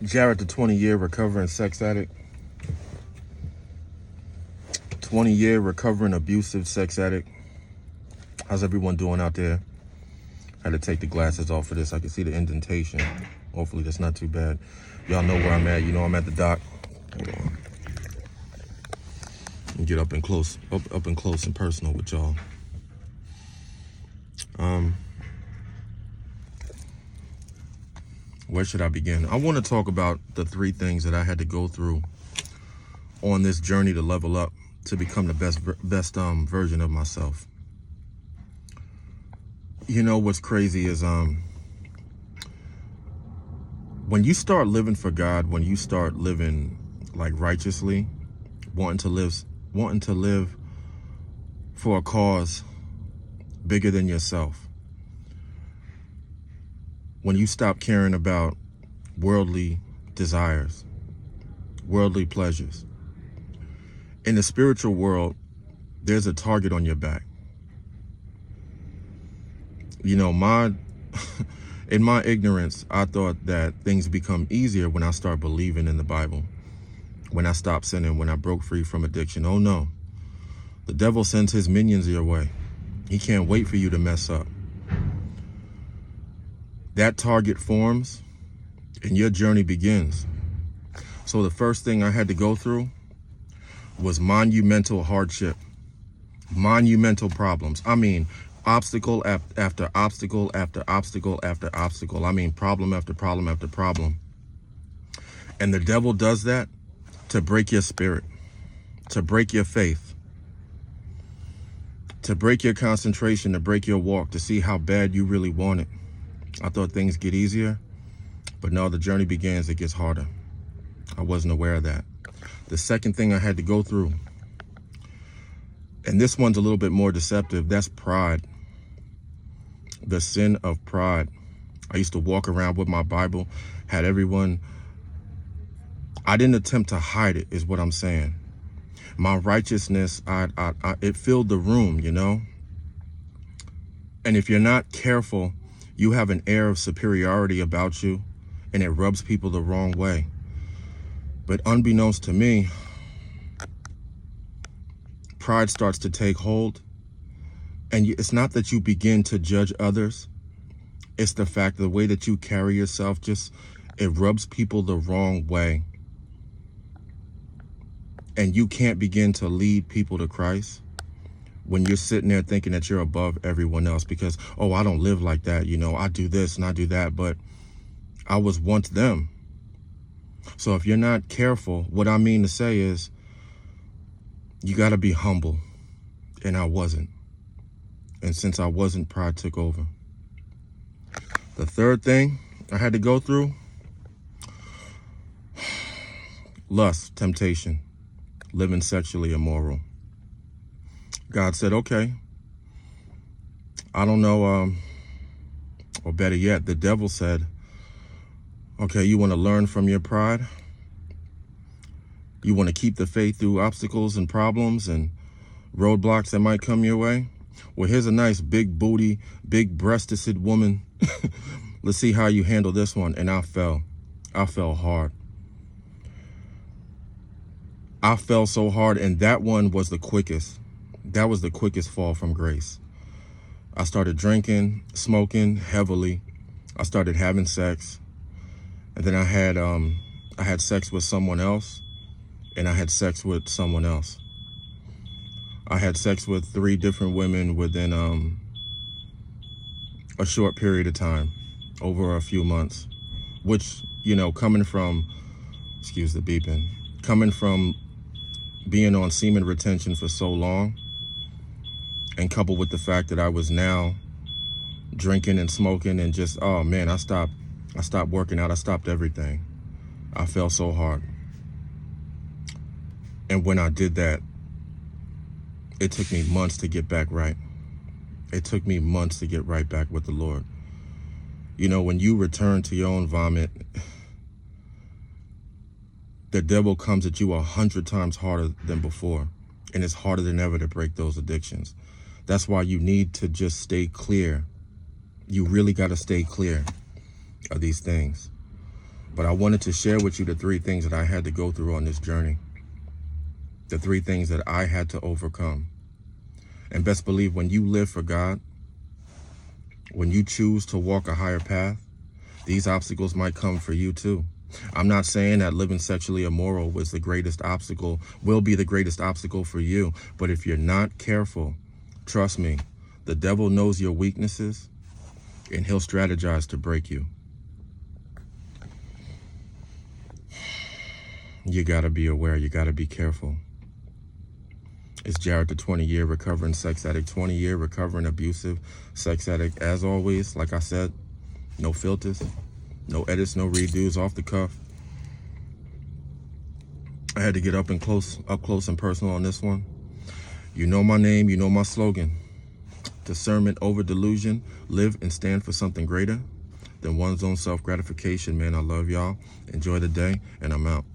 Jared, the 20-year recovering sex addict. 20-year recovering abusive sex addict. How's everyone doing out there? I had to take the glasses off for this. I can see the indentation. Hopefully that's not too bad. Y'all know where I'm at. You know I'm at the dock. Hold on. Let me get up and close and personal with y'all. Where should I begin? I want to talk about the 3 things that I had to go through on this journey to level up, to become the best version of myself. You know what's crazy is when you start living for God, when you start living like righteously, wanting to live for a cause bigger than yourself. When you stop caring about worldly desires, worldly pleasures. In the spiritual world, there's a target on your back. You know, in my ignorance, I thought that things become easier when I start believing in the Bible, when I stop sinning, when I broke free from addiction. Oh no, the devil sends his minions your way. He can't wait for you to mess up. That target forms and your journey begins. So the first thing I had to go through was monumental hardship, monumental problems. I mean, obstacle after obstacle after obstacle after obstacle. I mean, problem after problem after problem. And the devil does that to break your spirit, to break your faith, to break your concentration, to break your walk, to see how bad you really want it. I thought things get easier, but no, the journey begins, it gets harder. I wasn't aware of that. The second thing I had to go through, and this one's a little bit more deceptive, that's pride. The sin of pride. I used to walk around with my Bible, had everyone, I didn't attempt to hide it, is what I'm saying. My righteousness, it filled the room, you know? And if you're not careful, you have an air of superiority about you, and it rubs people the wrong way. But unbeknownst to me, pride starts to take hold. And it's not that you begin to judge others. It's the fact, the way that you carry yourself, it rubs people the wrong way. And you can't begin to lead people to Christ when you're sitting there thinking that you're above everyone else because, oh, I don't live like that. You know, I do this and I do that, but I was once them. So if you're not careful, what I mean to say is you got to be humble. And I wasn't. And since I wasn't, pride took over. The third thing I had to go through, lust, temptation, living sexually immoral. God said, okay, I don't know, or better yet, the devil said, okay, you want to learn from your pride? You want to keep the faith through obstacles and problems and roadblocks that might come your way? Well, here's a nice big booty, big breasted woman. Let's see how you handle this one. And I fell hard. I fell so hard, and that one was the quickest. That was the quickest fall from grace. I started drinking, smoking heavily. I started having sex. And then I had sex with someone else, and I had sex with someone else. I had sex with 3 different women within a short period of time, over a few months, which, you know, coming from, excuse the beeping, coming from being on semen retention for so long, and coupled with the fact that I was now drinking and smoking and just, oh man, I stopped working out. I stopped everything. I fell so hard. And when I did that, it took me months to get back right. It took me months to get right back with the Lord. You know, when you return to your own vomit, the devil comes at you 100 times harder than before. And it's harder than ever to break those addictions. That's why you need to just stay clear. You really got to stay clear of these things. But I wanted to share with you the 3 things that I had to go through on this journey. The 3 things that I had to overcome. And best believe when you live for God, when you choose to walk a higher path, these obstacles might come for you too. I'm not saying that living sexually immoral was the greatest obstacle, will be the greatest obstacle for you. But if you're not careful, trust me, the devil knows your weaknesses and he'll strategize to break you. You gotta be aware, you gotta be careful. It's Jared, the 20-year recovering sex addict, 20-year recovering abusive sex addict. As always, like I said, no filters, no edits, no redos, off the cuff. I had to get up close and personal on this one. You know my name, you know my slogan. Discernment over delusion, live and stand for something greater than one's own self-gratification. Man, I love y'all. Enjoy the day, and I'm out.